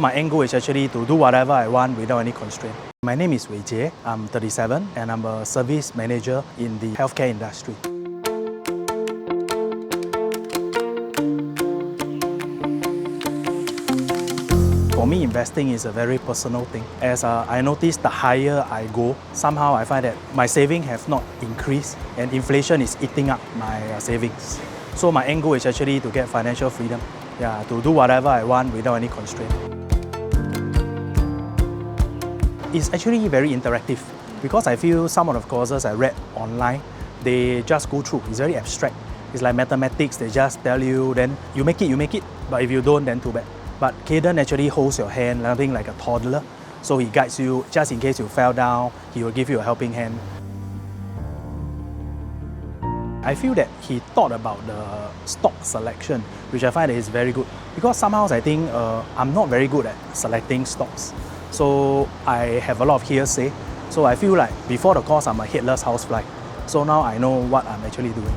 My end goal is actually to do whatever I want without any constraint. My name is Wei Jie. I'm 37 and I'm a service manager in the healthcare industry. For me, investing is a very personal thing. As I noticed, the higher I go, somehow I find that my savings have not increased and inflation is eating up my savings. So my end goal is actually to get financial freedom. Yeah, to do whatever I want without any constraint. It's actually very interactive because I feel some of the courses I read online, they just go through. It's very abstract. It's like mathematics, they just tell you, then you make it, but if you don't, then too bad. But Cayden actually holds your hand, nothing like a toddler. So he guides you, just in case you fell down, he will give you a helping hand. I feel that he thought about the stock selection, which I find is very good. Because somehow I think I'm not very good at selecting stocks. So I have a lot of hearsay. So I feel like before the course, I'm a headless housefly. So now I know what I'm actually doing.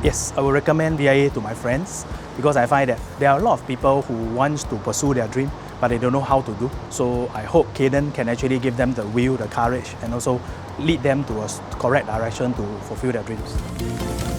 Yes, I will recommend VIA to my friends because I find that there are a lot of people who want to pursue their dream, but they don't know how to do. So I hope Cayden can actually give them the will, the courage, and also lead them to a correct direction to fulfill their dreams.